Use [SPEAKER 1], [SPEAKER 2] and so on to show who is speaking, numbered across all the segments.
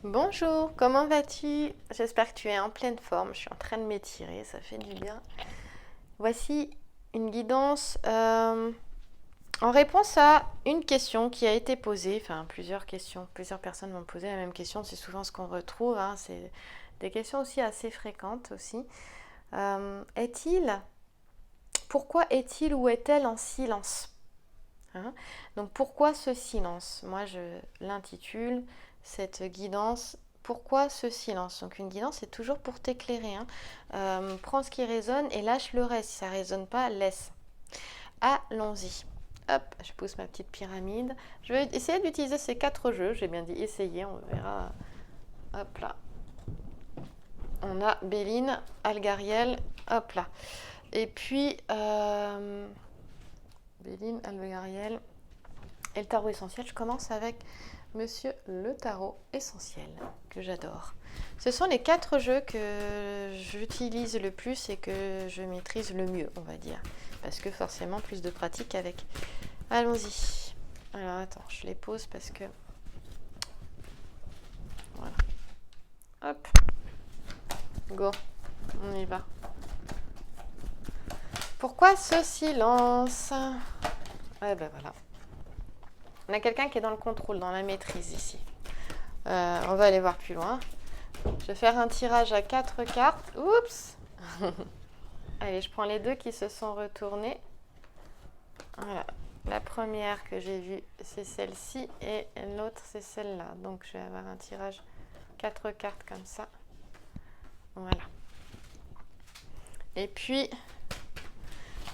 [SPEAKER 1] Bonjour, comment vas-tu? J'espère que tu es en pleine forme. Je suis en train de m'étirer, ça fait du bien. Voici une guidance en réponse à une question qui a été posée, enfin plusieurs questions. Plusieurs personnes m'ont posé la même question, c'est souvent ce qu'on retrouve, hein. C'est des questions aussi assez fréquentes aussi. Est-il, pourquoi est-il ou est-elle en silence? Hein. Donc pourquoi ce silence? Moi je l'intitule cette guidance. Pourquoi ce silence? Donc une guidance c'est toujours pour t'éclairer. Hein. Prends ce qui résonne et lâche le reste. Si ça ne résonne pas, laisse. Allons-y. Hop, je pousse ma petite pyramide. Je vais essayer d'utiliser ces 4 jeux. J'ai bien dit essayer, on verra. Hop là. On a Béline, Algariel, hop là. Et puis, Béline, Algariel, et le tarot essentiel, je commence avec Monsieur le tarot essentiel, que j'adore. Ce sont les 4 jeux que j'utilise le plus et que je maîtrise le mieux, on va dire. Parce que forcément, plus de pratique avec. Allons-y. Alors, attends, je les pose parce que... Voilà. Hop. Go. On y va. Pourquoi ce silence? Eh ben voilà. On a quelqu'un qui est dans le contrôle, dans la maîtrise ici. On va aller voir plus loin. Je vais faire un tirage à 4 cartes. Oups. Allez, je prends les 2 qui se sont retournés. Voilà. La première que j'ai vue, c'est celle-ci et l'autre, c'est celle-là. Donc, je vais avoir un tirage 4 cartes comme ça. Voilà. Et puis,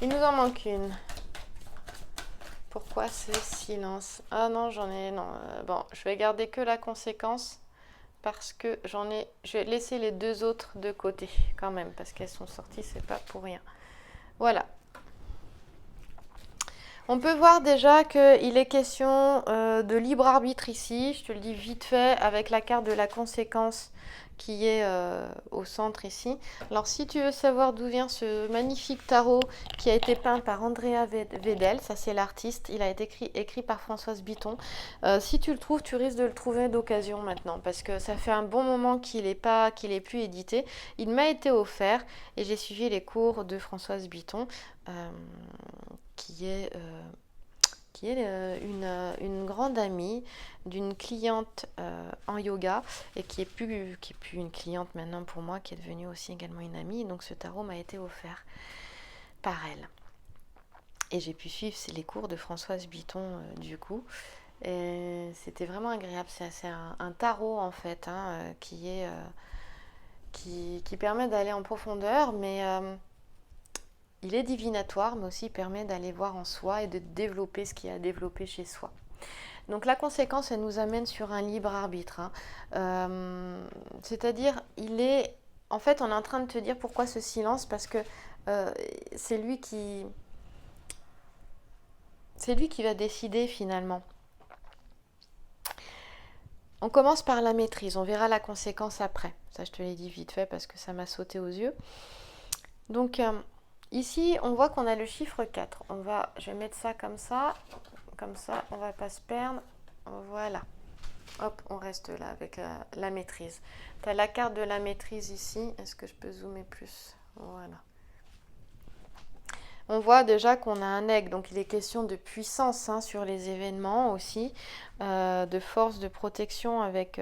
[SPEAKER 1] il nous en manque une. Pourquoi ce silence? Ah non, j'en ai... Non, bon, je vais garder que la conséquence parce que j'en ai... Je vais laisser les 2 autres de côté quand même parce qu'elles sont sorties, c'est pas pour rien. Voilà. On peut voir déjà qu'il est question de libre arbitre ici. Je te le dis vite fait avec la carte de la conséquence qui est au centre ici. Alors si tu veux savoir d'où vient ce magnifique tarot qui a été peint par Andrea Vedel, ça c'est l'artiste, il a été écrit par Françoise Bitton. Si tu le trouves, tu risques de le trouver d'occasion maintenant parce que ça fait un bon moment qu'il est plus édité. Il m'a été offert et j'ai suivi les cours de Françoise Bitton. Qui est une grande amie d'une cliente en yoga et qui est plus une cliente maintenant pour moi, qui est devenue aussi également une amie. Donc ce tarot m'a été offert par elle. Et j'ai pu suivre les cours de Françoise Bitton du coup. Et c'était vraiment agréable. C'est un tarot en fait qui permet d'aller en profondeur, mais il est divinatoire, mais aussi permet d'aller voir en soi et de développer ce qu'il y a à développer chez soi. Donc la conséquence, elle nous amène sur un libre arbitre. C'est-à-dire, en fait, on est en train de te dire pourquoi ce silence, parce que c'est lui qui va décider finalement. On commence par la maîtrise, on verra la conséquence après. Ça, je te l'ai dit vite fait parce que ça m'a sauté aux yeux. Donc, ici, on voit qu'on a le chiffre 4. Je vais mettre ça, comme ça, on ne va pas se perdre. Voilà. Hop, on reste là avec la maîtrise. Tu as la carte de la maîtrise ici. Est-ce que je peux zoomer plus? Voilà. On voit déjà qu'on a un aigle, donc il est question de puissance sur les événements aussi, de force, de protection avec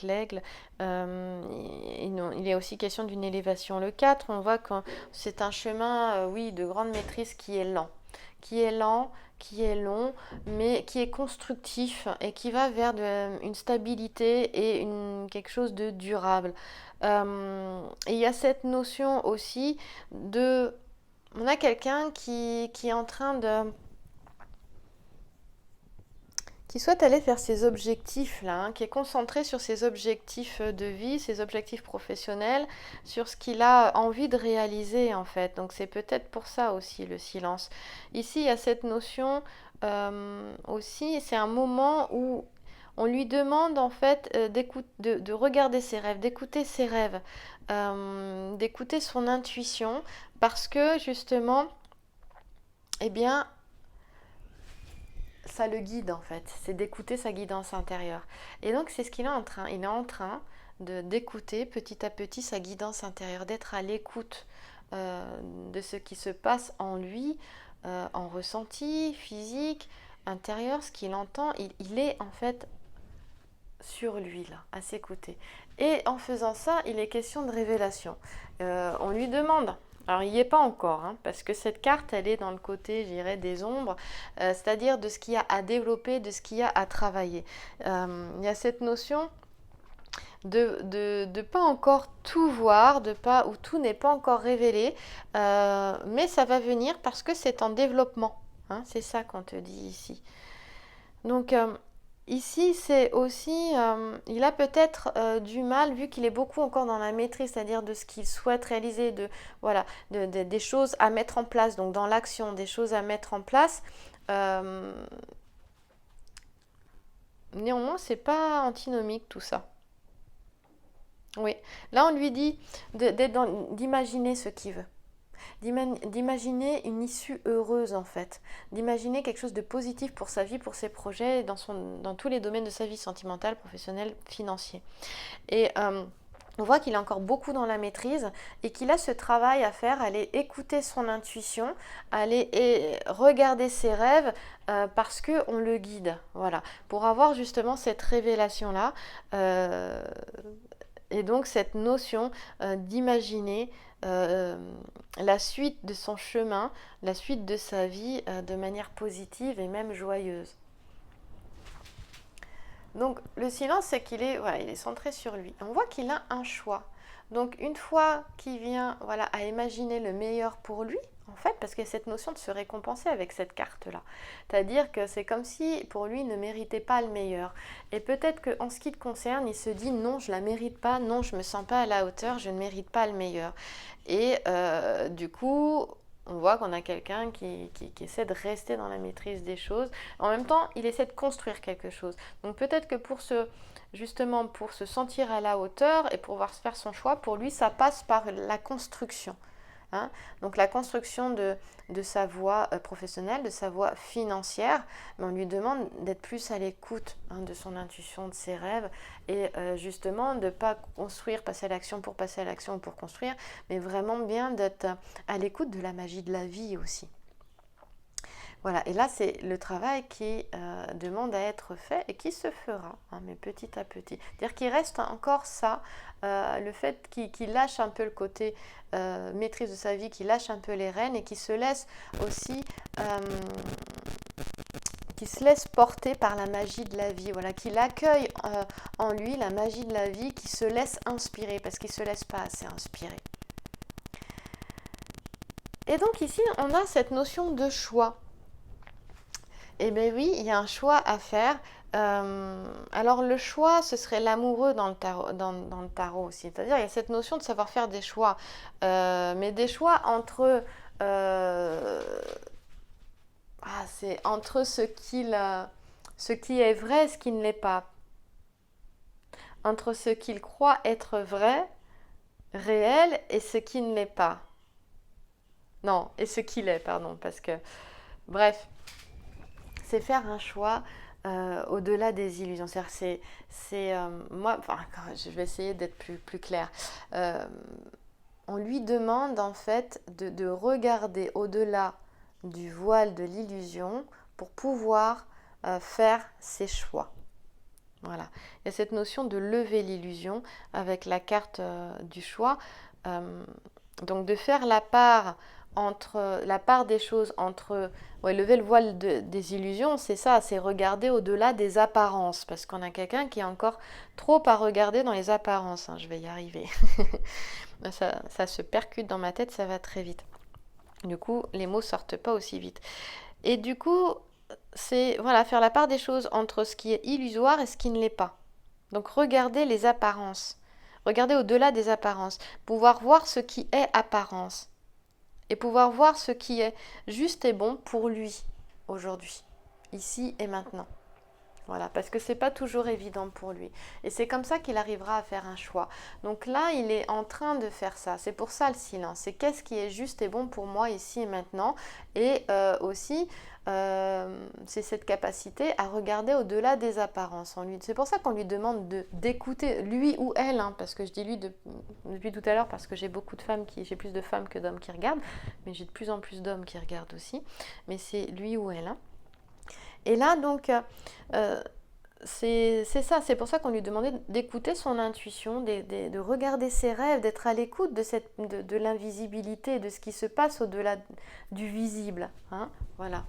[SPEAKER 1] l'aigle. Il est aussi question d'une élévation. Le 4, on voit que c'est un chemin, oui, de grande maîtrise qui est lent. Qui est lent, qui est long, mais qui est constructif et qui va vers une stabilité et quelque chose de durable. Et il y a cette notion aussi de... On a quelqu'un qui est en train de... qui souhaite aller vers ses objectifs là, qui est concentré sur ses objectifs de vie, ses objectifs professionnels, sur ce qu'il a envie de réaliser en fait. Donc c'est peut-être pour ça aussi le silence. Ici il y a cette notion aussi, c'est un moment où on lui demande en fait de regarder ses rêves, d'écouter ses rêves, d'écouter son intuition, parce que justement, eh bien, ça le guide en fait, c'est d'écouter sa guidance intérieure. Et donc c'est ce qu'il est en train, il est en train d'écouter petit à petit sa guidance intérieure, d'être à l'écoute de ce qui se passe en lui, en ressenti physique, intérieur, ce qu'il entend. Il est en fait sur lui là, à s'écouter. Et en faisant ça, il est question de révélation. On lui demande. Alors, il n'y est pas encore, hein, parce que cette carte, elle est dans le côté, je dirais, des ombres, c'est-à-dire de ce qu'il y a à développer, de ce qu'il y a à travailler. Il y a cette notion de pas encore tout voir, de pas, où tout n'est pas encore révélé, mais ça va venir parce que c'est en développement. Hein, c'est ça qu'on te dit ici. Donc, ici, c'est aussi, il a peut-être du mal, vu qu'il est beaucoup encore dans la maîtrise, c'est-à-dire de ce qu'il souhaite réaliser, voilà, des choses à mettre en place, donc dans l'action, des choses à mettre en place. Néanmoins, c'est pas antinomique tout ça. Oui, là on lui dit d'imaginer ce qu'il veut, d'imaginer une issue heureuse en fait, d'imaginer quelque chose de positif pour sa vie, pour ses projets, dans tous les domaines de sa vie sentimentale, professionnelle, financier. Et on voit qu'il est encore beaucoup dans la maîtrise et qu'il a ce travail à faire, aller écouter son intuition, aller regarder ses rêves parce qu'on le guide, voilà, pour avoir justement cette révélation-là. Et donc cette notion d'imaginer la suite de son chemin, la suite de sa vie de manière positive et même joyeuse. Donc le silence, c'est qu'il est, voilà, il est centré sur lui. On voit qu'il a un choix. Donc une fois qu'il vient voilà, à imaginer le meilleur pour lui, en fait, parce qu'il y a cette notion de se récompenser avec cette carte-là. C'est-à-dire que c'est comme si pour lui, il ne méritait pas le meilleur. Et peut-être qu'en ce qui te concerne, il se dit non, je ne la mérite pas, non, je ne me sens pas à la hauteur, je ne mérite pas le meilleur. Et du coup, on voit qu'on a quelqu'un qui essaie de rester dans la maîtrise des choses. En même temps, il essaie de construire quelque chose. Donc peut-être que justement pour se sentir à la hauteur et pouvoir se faire son choix, pour lui, ça passe par la construction. Hein, donc la construction de sa voie professionnelle, de sa voie financière, mais on lui demande d'être plus à l'écoute de son intuition, de ses rêves, et justement de ne pas construire, passer à l'action ou pour construire, mais vraiment bien d'être à l'écoute de la magie de la vie aussi. Voilà, et là c'est le travail qui demande à être fait et qui se fera, mais petit à petit. C'est-à-dire qu'il reste encore ça, le fait qu'il lâche un peu le côté maîtrise de sa vie, qu'il lâche un peu les rênes et qu'il se laisse aussi, qu'il se laisse porter par la magie de la vie, voilà, qu'il accueille en lui la magie de la vie, qu'il se laisse inspirer, parce qu'il ne se laisse pas assez inspirer. Et donc ici, on a cette notion de choix. Eh bien oui, il y a un choix à faire. Alors le choix, ce serait l'amoureux dans le tarot aussi. C'est-à-dire il y a cette notion de savoir faire des choix. Mais des choix entre... c'est entre ce qui est vrai et ce qui ne l'est pas. Entre ce qu'il croit être vrai, réel, et ce qui ne l'est pas. Non, et ce qu'il est, pardon, parce que... Bref. C'est faire un choix au-delà des illusions. Moi, je vais essayer d'être plus claire. On lui demande en fait de regarder au-delà du voile de l'illusion pour pouvoir faire ses choix. Voilà. Il y a cette notion de lever l'illusion avec la carte du choix. Donc de faire la part des choses entre lever le voile des illusions, c'est ça, c'est regarder au-delà des apparences, parce qu'on a quelqu'un qui est encore trop à regarder dans les apparences, je vais y arriver. ça se percute dans ma tête, ça va très vite. Du coup, les mots sortent pas aussi vite. Et du coup, c'est faire la part des choses entre ce qui est illusoire et ce qui ne l'est pas. Donc regarder les apparences, regarder au-delà des apparences, pouvoir voir ce qui est apparence. Et pouvoir voir ce qui est juste et bon pour lui, aujourd'hui, ici et maintenant. Voilà, parce que c'est pas toujours évident pour lui. Et c'est comme ça qu'il arrivera à faire un choix. Donc là, il est en train de faire ça. C'est pour ça le silence. C'est qu'est-ce qui est juste et bon pour moi, ici et maintenant. Et aussi, c'est cette capacité à regarder au-delà des apparences. C'est pour ça qu'on lui demande d'écouter, lui ou elle, hein, parce que je dis lui depuis tout à l'heure, parce que j'ai plus de femmes que d'hommes qui regardent, mais j'ai de plus en plus d'hommes qui regardent aussi, mais c'est lui ou elle. Hein. Et là, donc, c'est ça, c'est pour ça qu'on lui demandait d'écouter son intuition, de regarder ses rêves, d'être à l'écoute de l'invisibilité, de ce qui se passe au-delà du visible. Hein, voilà.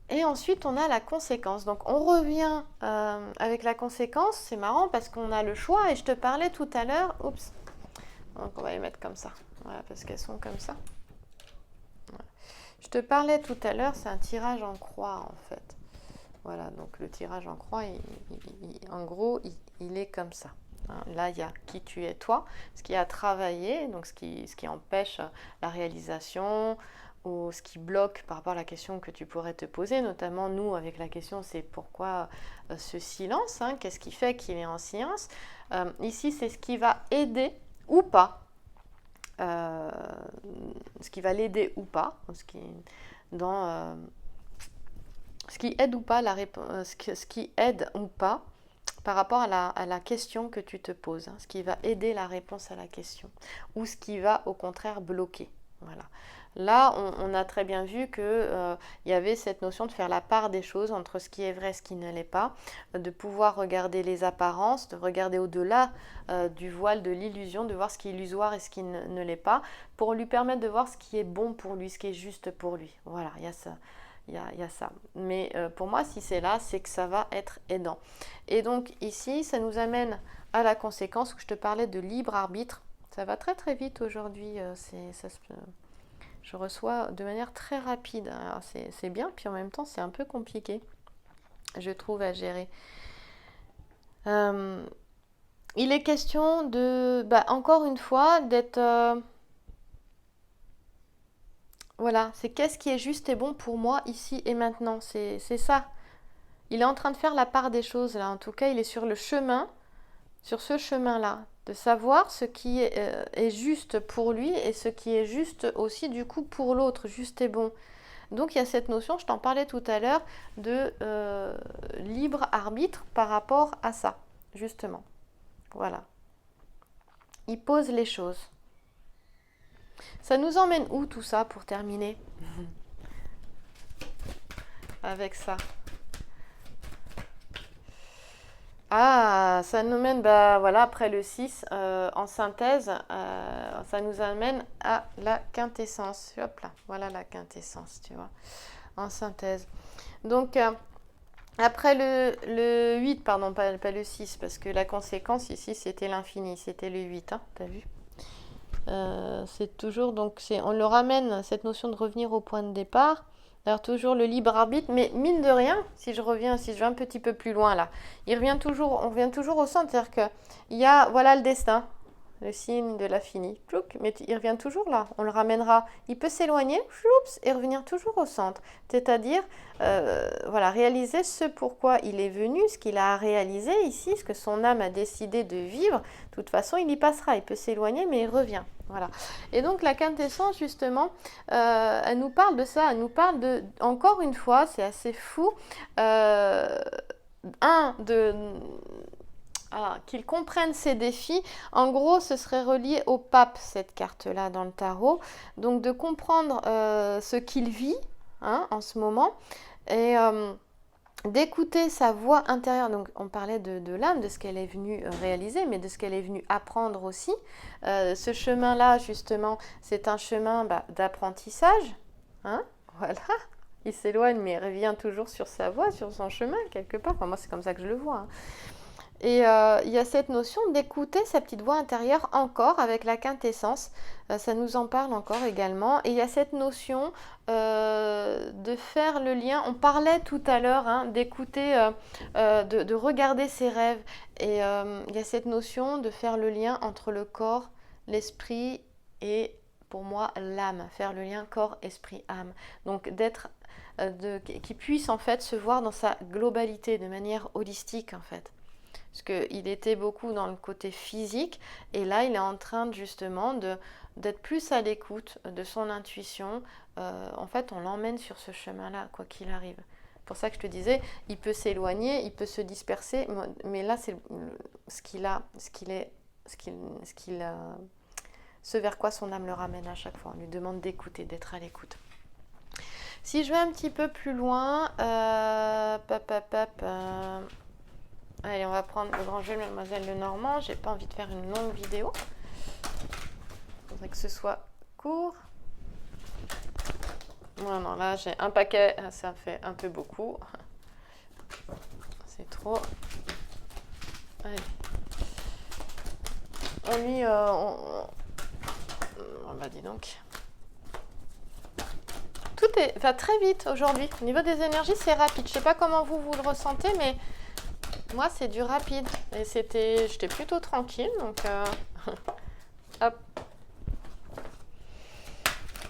[SPEAKER 1] Et ensuite, on a la conséquence. Donc, on revient avec la conséquence. C'est marrant parce qu'on a le choix. Et je te parlais tout à l'heure. Oups. Donc, on va les mettre comme ça. Voilà, parce qu'elles sont comme ça. Voilà. Je te parlais tout à l'heure, c'est un tirage en croix, en fait. Voilà, donc le tirage en croix, en gros, il est comme ça. Hein, là, il y a qui tu es toi, ce qui a travaillé, donc ce qui empêche la réalisation ou ce qui bloque par rapport à la question que tu pourrais te poser. Notamment, nous, avec la question, c'est pourquoi ce silence, hein, qu'est-ce qui fait qu'il est en silence. Ici, c'est ce qui va aider ou pas. Ce qui va l'aider ou pas, ce qui aide ou pas ce qui aide ou pas par rapport à la question que tu te poses, hein, ce qui va aider la réponse à la question ou ce qui va au contraire bloquer. Voilà. Là, on a très bien vu qu'il y avait cette notion de faire la part des choses entre ce qui est vrai et ce qui ne l'est pas, de pouvoir regarder les apparences, de regarder au-delà du voile de l'illusion, de voir ce qui est illusoire et ce qui ne l'est pas, pour lui permettre de voir ce qui est bon pour lui, ce qui est juste pour lui. Voilà, il y a ça. Il y a ça. Mais pour moi, si c'est là, c'est que ça va être aidant. Et donc ici, ça nous amène à la conséquence où je te parlais de libre arbitre. Ça va très très vite aujourd'hui. Je reçois de manière très rapide. Alors c'est bien, puis en même temps, c'est un peu compliqué, je trouve, à gérer. Il est question de, encore une fois, d'être... Voilà, c'est qu'est-ce qui est juste et bon pour moi ici et maintenant. C'est ça. Il est en train de faire la part des choses là. En tout cas, il est sur le chemin, sur ce chemin-là, de savoir ce qui est juste pour lui et ce qui est juste aussi du coup pour l'autre, juste et bon. Donc il y a cette notion, je t'en parlais tout à l'heure, de libre arbitre par rapport à ça, justement. Voilà. Il pose les choses. Ça nous emmène où tout ça pour terminer avec ça? Ah, ça nous mène, voilà, après le 6, en synthèse, ça nous amène à la quintessence. Hop là, voilà la quintessence, tu vois, en synthèse. Donc, après le 8, pardon, pas le 6, parce que la conséquence ici, c'était l'infini, c'était le 8, hein, t'as vu? C'est toujours, donc on le ramène, cette notion de revenir au point de départ. Alors toujours le libre arbitre, mais mine de rien, si je vais un petit peu plus loin là, on revient toujours au centre, c'est-à-dire qu'il y a, voilà le destin, le signe de l'infini, mais il revient toujours là, on le ramènera, il peut s'éloigner, et revenir toujours au centre, c'est-à-dire, voilà, réaliser ce pourquoi il est venu, ce qu'il a à réaliser ici, ce que son âme a décidé de vivre, de toute façon il y passera, il peut s'éloigner, mais il revient. Voilà. Et donc la quintessence, justement, elle nous parle de ça, elle nous parle de, encore une fois, c'est assez fou, qu'il comprenne ses défis. En gros, ce serait relié au pape, cette carte-là dans le tarot. Donc de comprendre ce qu'il vit, hein, en ce moment, et... d'écouter sa voix intérieure. Donc on parlait de l'âme, de ce qu'elle est venue réaliser, mais de ce qu'elle est venue apprendre aussi. Ce chemin-là, justement, c'est un chemin d'apprentissage. Hein, voilà. Il s'éloigne, mais il revient toujours sur sa voie, sur son chemin, quelque part. Enfin, moi, c'est comme ça que je le vois. Hein. Et il y a cette notion d'écouter sa petite voix intérieure encore avec la quintessence. Ça nous en parle encore également. Et il y a cette notion de faire le lien. On parlait tout à l'heure, hein, d'écouter, de regarder ses rêves. Et il y a cette notion de faire le lien entre le corps, l'esprit et, pour moi, l'âme. Faire le lien corps, esprit, âme. Donc d'être... qui puisse en fait se voir dans sa globalité, de manière holistique en fait. Parce qu'il était beaucoup dans le côté physique, et là il est en train justement d'être plus à l'écoute de son intuition. En fait, on l'emmène sur ce chemin-là, quoi qu'il arrive. C'est pour ça que je te disais, il peut s'éloigner, il peut se disperser, mais là, c'est ce vers quoi son âme le ramène à chaque fois. On lui demande d'écouter, d'être à l'écoute. Si je vais un petit peu plus loin, allez, on va prendre le grand jeu de Mademoiselle Lenormand. J'ai pas envie de faire une longue vidéo. Il faudrait que ce soit court. Non, là j'ai un paquet, ça fait un peu beaucoup. C'est trop. Allez. On lui... bah dis donc. Tout va très vite aujourd'hui. Au niveau des énergies, c'est rapide. Je sais pas comment vous le ressentez, mais moi, c'est du rapide. Et j'étais plutôt tranquille, donc hop.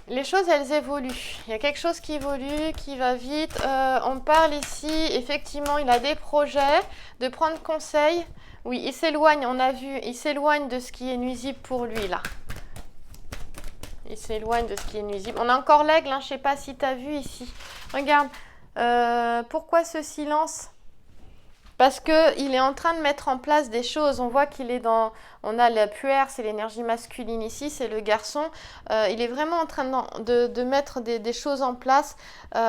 [SPEAKER 1] Les choses, elles évoluent. Il y a quelque chose qui évolue, qui va vite. On parle ici, effectivement, il a des projets de prendre conseil. Oui, il s'éloigne, on a vu, il s'éloigne de ce qui est nuisible pour lui, là. Il s'éloigne de ce qui est nuisible. On a encore l'aigle, hein, je ne sais pas si tu as vu ici. Regarde, pourquoi ce silence ? Parce qu'il est en train de mettre en place des choses. On voit qu'il est dans... On a le puer, c'est l'énergie masculine ici, c'est le garçon. Il est vraiment en train de mettre des choses en place. Il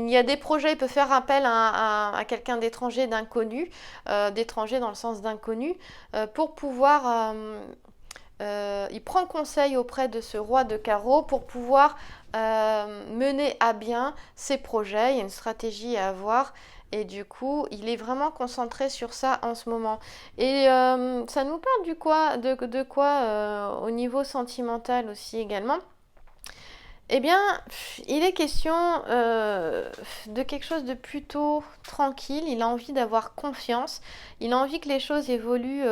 [SPEAKER 1] y a des projets, il peut faire appel à quelqu'un d'étranger, d'inconnu, d'étranger dans le sens d'inconnu, pour pouvoir... il prend conseil auprès de ce roi de carreau pour pouvoir mener à bien ses projets. Il y a une stratégie à avoir et du coup, il est vraiment concentré sur ça en ce moment. Et ça nous parle de quoi au niveau sentimental aussi également. Eh bien, il est question de quelque chose de plutôt tranquille. Il a envie d'avoir confiance. Il a envie que les choses évoluent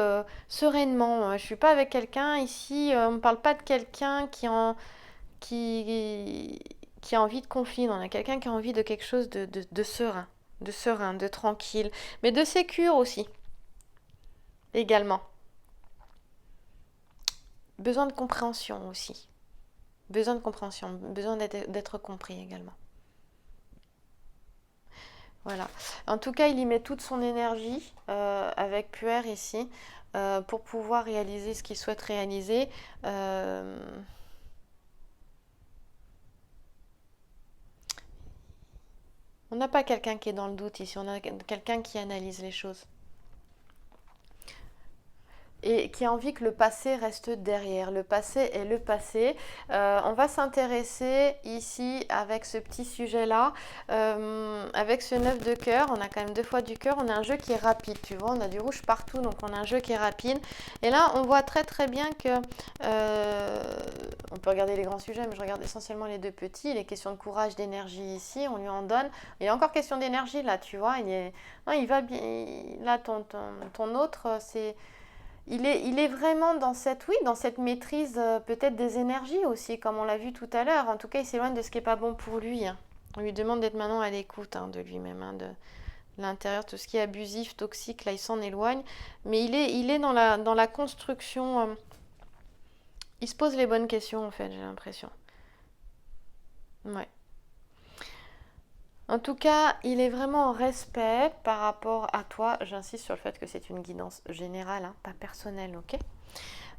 [SPEAKER 1] sereinement. Je ne suis pas avec quelqu'un ici. On ne parle pas de quelqu'un qui a envie de conflit. On a quelqu'un qui a envie de quelque chose de serein, de tranquille, mais de sécure aussi, également. Besoin de compréhension aussi. Besoin de compréhension, besoin d'être compris également. Voilà. En tout cas, il y met toute son énergie avec puer ici pour pouvoir réaliser ce qu'il souhaite réaliser. On n'a pas quelqu'un qui est dans le doute ici, on a quelqu'un qui analyse les choses. Et qui a envie que le passé reste derrière. Le passé est le passé. On va s'intéresser ici avec ce petit sujet-là, avec ce 9 de cœur. On a quand même 2 fois du cœur. On a un jeu qui est rapide, tu vois. On a du rouge partout, donc on a un jeu qui est rapide. Et là, on voit très très bien que... on peut regarder les grands sujets, mais je regarde essentiellement les 2 petits. Les questions de courage, d'énergie ici, on lui en donne. Il y a encore question d'énergie là, tu vois. Il va bien... Là, ton autre, c'est... Il est vraiment dans cette maîtrise peut-être des énergies aussi, comme on l'a vu tout à l'heure. En tout cas, il s'éloigne de ce qui n'est pas bon pour lui. Hein. On lui demande d'être maintenant à l'écoute de lui-même, de l'intérieur. Tout ce qui est abusif, toxique, là, il s'en éloigne. Mais il est dans la construction. Il se pose les bonnes questions, en fait, j'ai l'impression. Ouais. En tout cas, il est vraiment en respect par rapport à toi. J'insiste sur le fait que c'est une guidance générale, hein, pas personnelle, ok ?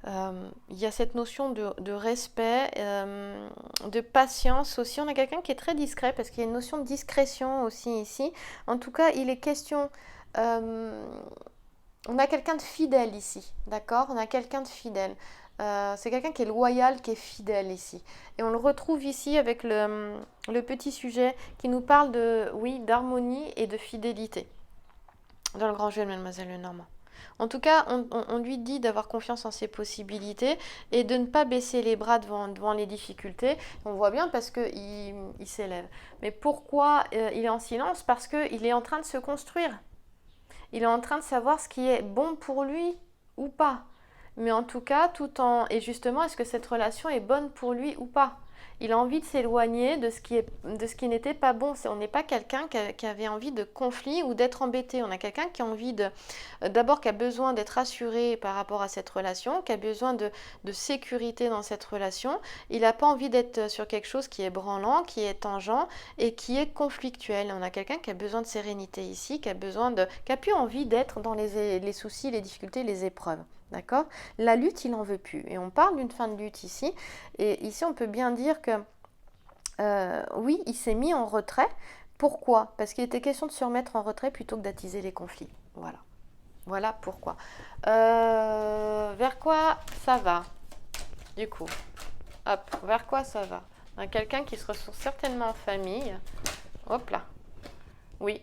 [SPEAKER 1] Il y a cette notion de respect, de patience aussi. On a quelqu'un qui est très discret parce qu'il y a une notion de discrétion aussi ici. En tout cas, il est question... on a quelqu'un de fidèle ici, d'accord ? On a quelqu'un de fidèle. C'est quelqu'un qui est loyal, qui est fidèle ici. Et on le retrouve ici avec le petit sujet qui nous parle d'harmonie et de fidélité dans le grand jeu de Mademoiselle Lenormand. En tout cas, on lui dit d'avoir confiance en ses possibilités et de ne pas baisser les bras devant les difficultés. On voit bien parce qu'il s'élève. Mais pourquoi il est en silence ? Parce qu'il est en train de se construire. Il est en train de savoir ce qui est bon pour lui ou pas. Mais en tout cas, et justement, est-ce que cette relation est bonne pour lui ou pas ? Il a envie de s'éloigner de ce qui n'était pas bon. On n'est pas quelqu'un qui avait envie de conflit ou d'être embêté. On a quelqu'un qui a envie d'abord qui a besoin d'être assuré par rapport à cette relation, qui a besoin de sécurité dans cette relation. Il n'a pas envie d'être sur quelque chose qui est branlant, qui est tangent et qui est conflictuel. On a quelqu'un qui a besoin de sérénité ici, qui a plus envie d'être dans les soucis, les difficultés, les épreuves. D'accord? La lutte, il n'en veut plus. Et on parle d'une fin de lutte ici. Et ici, on peut bien dire que oui, il s'est mis en retrait. Pourquoi? Parce qu'il était question de se remettre en retrait plutôt que d'attiser les conflits. Voilà. Voilà pourquoi. Vers quoi ça va? Du coup, hop, vers quoi ça va? Quelqu'un qui se ressource certainement en famille. Hop là. Oui.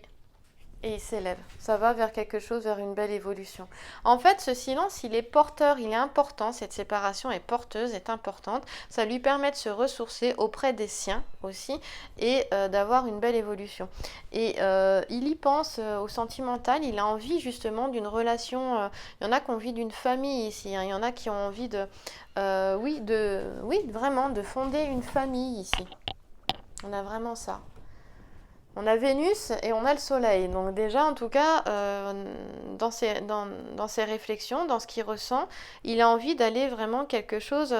[SPEAKER 1] Et il s'élève. Ça va vers quelque chose, vers une belle évolution. En fait, ce silence, il est porteur, il est important. Cette séparation est porteuse, est importante. Ça lui permet de se ressourcer auprès des siens aussi et d'avoir une belle évolution. Et il y pense au sentimental. Il a envie justement d'une relation. Il y en a qui ont envie d'une famille ici. Il y en a qui ont envie vraiment de fonder une famille ici. On a vraiment ça. On a Vénus et on a le Soleil. Donc déjà, en tout cas, dans ses réflexions, dans ce qu'il ressent, il a envie d'aller vraiment quelque chose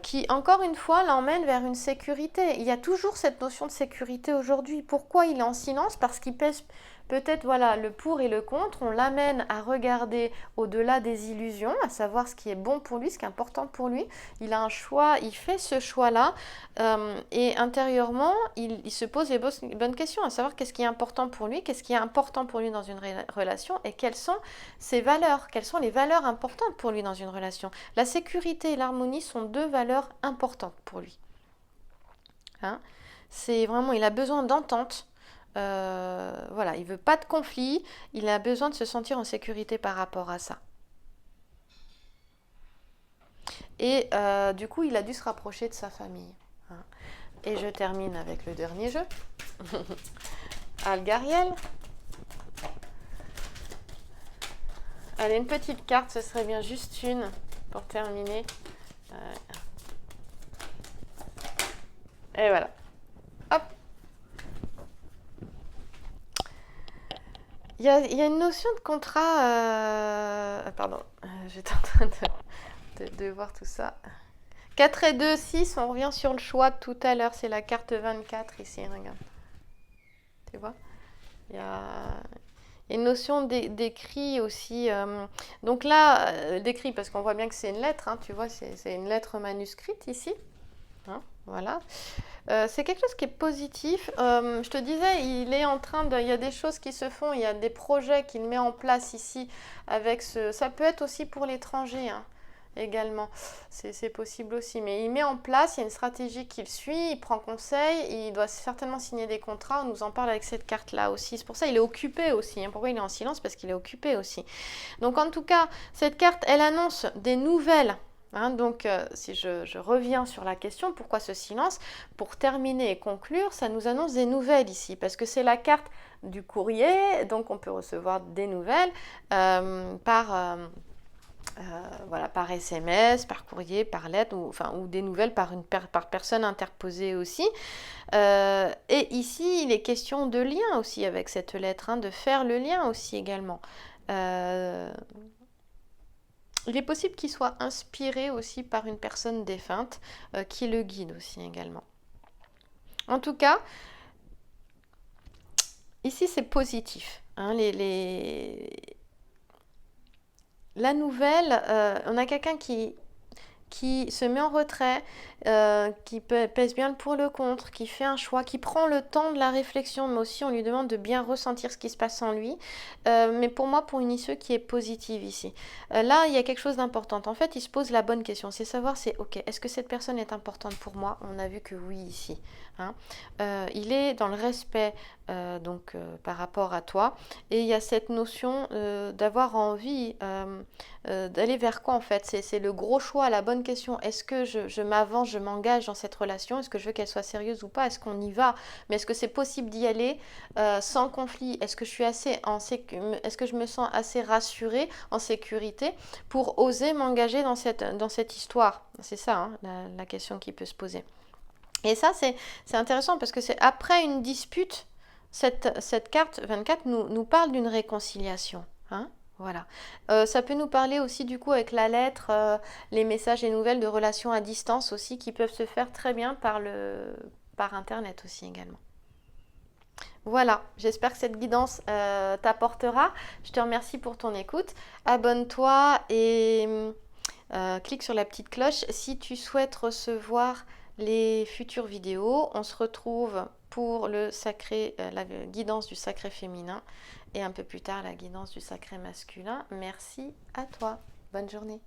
[SPEAKER 1] qui, encore une fois, l'emmène vers une sécurité. Il y a toujours cette notion de sécurité aujourd'hui. Pourquoi il est en silence? Parce qu'il pèse peut-être le pour et le contre. On l'amène à regarder au-delà des illusions, à savoir ce qui est bon pour lui, ce qui est important pour lui. Il a un choix, il fait ce choix-là et intérieurement, il se pose les bonnes questions, à savoir qu'est-ce qui est important pour lui, qu'est-ce qui est important pour lui dans une relation et quelles sont ses valeurs, quelles sont les valeurs importantes pour lui dans une relation. La sécurité et l'harmonie sont deux valeurs importantes pour lui. C'est vraiment, il a besoin d'entente. Il ne veut pas de conflit, il a besoin de se sentir en sécurité par rapport à ça. Et du coup, il a dû se rapprocher de sa famille. Et je termine avec le dernier jeu. Algariel. Allez, une petite carte, ce serait bien juste une pour terminer. Et voilà. Hop. Il y a une notion de contrat... pardon, j'étais en train de voir tout ça. 4 et 2, 6, on revient sur le choix de tout à l'heure. C'est la carte 24 ici, regarde. Tu vois? Il y a une notion d'écrit aussi. Donc là, d'écrit, parce qu'on voit bien que c'est une lettre, tu vois, c'est une lettre manuscrite ici. Voilà. C'est quelque chose qui est positif. Je te disais, il y a des choses qui se font, il y a des projets qu'il met en place ici avec ça peut être aussi pour l'étranger également, c'est possible aussi, mais il met en place, il y a une stratégie qu'il suit, il prend conseil, il doit certainement signer des contrats, on nous en parle avec cette carte là aussi, c'est pour ça il est occupé aussi, pourquoi il est en silence? Parce qu'il est occupé aussi. Donc en tout cas, cette carte, elle annonce des nouvelles. Donc, si je reviens sur la question, pourquoi ce silence? Pour terminer et conclure, ça nous annonce des nouvelles ici, parce que c'est la carte du courrier, donc on peut recevoir des nouvelles par SMS, par courrier, par lettre, ou des nouvelles par personne interposée aussi. Et ici, il est question de lien aussi avec cette lettre, de faire le lien aussi également. Il est possible qu'il soit inspiré aussi par une personne défunte qui le guide aussi également. En tout cas, ici c'est positif. La nouvelle, on a quelqu'un qui se met en retrait, qui pèse bien le pour le contre, qui fait un choix, qui prend le temps de la réflexion, mais aussi on lui demande de bien ressentir ce qui se passe en lui. Mais pour moi, pour une issue qui est positive ici. Là, il y a quelque chose d'important. En fait, il se pose la bonne question, c'est savoir, ok, est-ce que cette personne est importante pour moi? On a vu que oui ici. Il est dans le respect par rapport à toi. Et il y a cette notion d'avoir envie d'aller vers quoi en fait? C'est le gros choix, la bonne question. Est-ce que je m'avance, je m'engage dans cette relation? Est-ce que je veux qu'elle soit sérieuse ou pas? Est-ce qu'on y va? Mais est-ce que c'est possible d'y aller sans conflit? Est-ce que je suis est-ce que je me sens assez rassurée, en sécurité pour oser m'engager dans cette histoire? C'est ça la question qui peut se poser. Et ça, c'est intéressant parce que c'est après une dispute, cette carte 24 nous parle d'une réconciliation. Hein, voilà. Ça peut nous parler aussi du coup avec la lettre, les messages et nouvelles de relations à distance aussi qui peuvent se faire très bien par Internet aussi également. Voilà, j'espère que cette guidance t'apportera. Je te remercie pour ton écoute. Abonne-toi et clique sur la petite cloche si tu souhaites recevoir les futures vidéos. On se retrouve pour la guidance du sacré féminin et un peu plus tard la guidance du sacré masculin. Merci à toi. Bonne journée.